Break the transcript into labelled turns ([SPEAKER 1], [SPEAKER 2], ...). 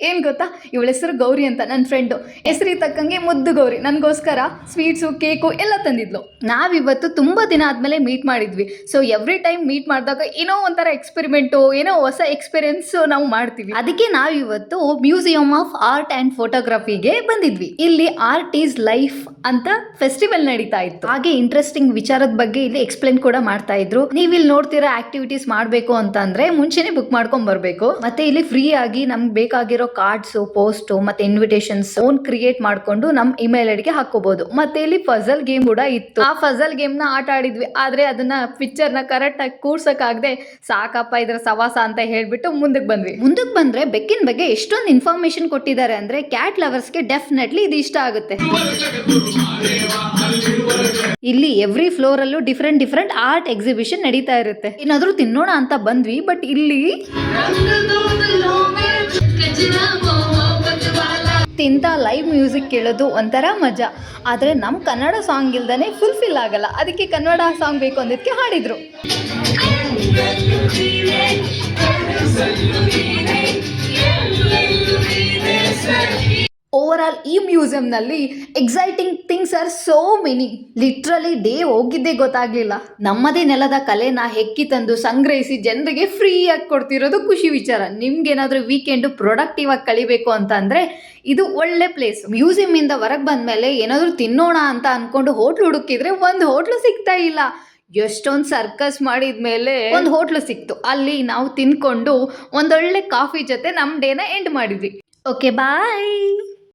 [SPEAKER 1] ಏನು ಗೊತ್ತಾ, ಇವಳ ಹೆಸರು ಗೌರಿ ಅಂತ, ನನ್ನ ಫ್ರೆಂಡು. ಹೆಸರಿಗೆ ತಕ್ಕಂಗೆ ಮುದ್ದು ಗೌರಿ ನನಗೋಸ್ಕರ ಸ್ವೀಟ್ಸು ಕೇಕು ಎಲ್ಲ ತಂದಿದ್ಲು. ನಾವಿವತ್ತು ತುಂಬ ದಿನ ಆದಮೇಲೆ ಮೀಟ್ ಮಾಡಿದ್ವಿ. ಸೊ ಎವ್ರಿ ಟೈಮ್ ಮೀಟ್ ಮಾಡಿದಾಗ ಏನೋ ಒಂಥರ ಎಕ್ಸ್ಪೆರಿಮೆಂಟು, ಏನೋ ಹೊಸ ಎಕ್ಸ್ಪೀರಿಯನ್ಸು ನಾವು ಮಾಡ್ತೀವಿ. ಅದಕ್ಕೆ ನಾವಿವತ್ತು ಮ್ಯೂಸಿಯಂ ಆಫ್ ಆರ್ಟ್ ಆ್ಯಂಡ್ ಫೋಟೋಗ್ರಫಿಗೆ ಬಂದಿದ್ವಿ. ಇಲ್ಲಿ ಆರ್ಟ್ ಈಸ್ ಲೈಫ್ ಅಂತ ಫೆಸ್ಟಿವಲ್ ನಡೀತಾ ಇತ್ತು. ಹಾಗೆ ಇಂಟ್ರೆಸ್ಟಿಂಗ್ ವಿಚಾರದ ಬಗ್ಗೆ ಇಲ್ಲಿ ಎಕ್ಸ್ಪ್ಲೇನ್ ಕೂಡ ಮಾಡ್ತಾ ಇದ್ರು. ನೀವು ಇಲ್ಲಿ ನೋಡ್ತಿರೋ ಆಕ್ಟಿವಿಟೀಸ್ ಮಾಡಬೇಕು ಅಂತ ಅಂದ್ರೆ ಮುಂಚೆನೆ ಬುಕ್ ಮಾಡ್ಕೊಂಡ್ ಬರಬೇಕು. ಮತ್ತೆ ಇಲ್ಲಿ ಫ್ರೀ ಆಗಿ ನಮ್ಗೆ ಬೇಕಾಗಿರೋ ಕಾರ್ಡ್ಸ್, ಪೋಸ್ಟ್ ಮತ್ತೆ ಇನ್ವಿಟೇಷನ್ಸ್ ಓನ್ ಕ್ರಿಯೇಟ್ ಮಾಡ್ಕೊಂಡು ನಮ್ ಇಮೇಲ್ ಐಡಿಗೆ ಹಾಕೋಬಹುದು. ಮತ್ತೆ ಇಲ್ಲಿ ಫಜಲ್ ಗೇಮ್ ಕೂಡ ಇತ್ತು. ಆ ಫಜಲ್ ಗೇಮ್ ನ ಆಟ ಆಡಿದ್ವಿ. ಆದ್ರೆ ಅದನ್ನ ಪಿಕ್ಚರ್ ನ ಕರೆಕ್ಟ್ ಆಗಿ ಕೂರ್ಸಕ್ ಆಗದೆ ಸಾಕಪ್ಪ ಇದ್ರ ಸವಾಸ ಅಂತ ಹೇಳ್ಬಿಟ್ಟು ಮುಂದಕ್ಕೆ ಬಂದ್ವಿ. ಮುಂದಕ್ಕೆ ಬಂದ್ರೆ ಬೆಕ್ಕಿನ ಬಗ್ಗೆ ಎಷ್ಟೊಂದು ಇನ್ಫಾರ್ಮೇಶನ್ ಕೊಟ್ಟಿದ್ದಾರೆ ಅಂದ್ರೆ ಕ್ಯಾಟ್ ಲವರ್ಸ್ಗೆ ಡೆಫಿನೆಟ್ಲಿ ಇದು ಇಷ್ಟ ಆಗುತ್ತೆ. ಇಲ್ಲಿ ಎವ್ರಿ ಫ್ಲೋರ್ ಅಲ್ಲೂ ಡಿಫ್ರೆಂಟ್ ಆರ್ಟ್ ಎಕ್ಸಿಬಿಷನ್ ನಡೀತಾ ಇರುತ್ತೆ. ಏನಾದ್ರೂ ತಿನ್ನೋಣ ಅಂತ ಬಂದ್ವಿ, ಬಟ್ ಇಲ್ಲಿ ತಿಂತ ಲೈವ್ ಮ್ಯೂಸಿಕ್ ಕೇಳೋದು ಒಂಥರ ಮಜಾ. ಆದರೆ ನಮ್ಮ ಕನ್ನಡ ಸಾಂಗ್ ಇಲ್ದೇ ಫುಲ್ಫಿಲ್ ಆಗಲ್ಲ. ಅದಕ್ಕೆ ಕನ್ನಡ ಸಾಂಗ್ ಬೇಕು ಅಂದಿದ್ದಕ್ಕೆ ಹಾಡಿದ್ರು. ಓವರ್ ಆಲ್ ಈ ಮ್ಯೂಸಿಯಂನಲ್ಲಿ exciting things are so many. Literally day ಹೋಗಿದ್ದೇ ಗೊತ್ತಾಗ್ಲಿಲ್ಲ. ನಮ್ಮದೇ ನೆಲದ ಕಲೆನ ಹೆಕ್ಕಿ ತಂದು ಸಂಗ್ರಹಿಸಿ ಜನರಿಗೆ ಫ್ರೀಯಾಗಿ ಕೊಡ್ತಿರೋದು ಖುಷಿ ವಿಚಾರ. ನಿಮ್ಗೇನಾದ್ರೂ ವೀಕೆಂಡ್ ಪ್ರೊಡಕ್ಟಿವ್ ಆಗಿ ಕಳಿಬೇಕು ಅಂತ ಅಂದ್ರೆ ಇದು ಒಳ್ಳೆ ಪ್ಲೇಸ್. ಮ್ಯೂಸಿಯಂ ಇಂದ ಹೊರಗೆ ಬಂದ್ಮೇಲೆ ಏನಾದ್ರೂ ತಿನ್ನೋಣ ಅಂತ ಅನ್ಕೊಂಡು ಹೋಟ್ಲು ಹುಡುಕಿದ್ರೆ ಒಂದು ಹೋಟ್ಲು ಸಿಗ್ತಾ ಇಲ್ಲ. ಎಷ್ಟೊಂದು ಸರ್ಕಸ್ ಮಾಡಿದ್ಮೇಲೆ ಒಂದು ಹೋಟ್ಲು ಸಿಕ್ತು. ಅಲ್ಲಿ ನಾವು ತಿನ್ಕೊಂಡು ಒಂದೊಳ್ಳೆ ಕಾಫಿ ಜೊತೆ ನಮ್ಮ ಡೇನ ಎಂಡ್ ಮಾಡಿದ್ವಿ. Okay bye.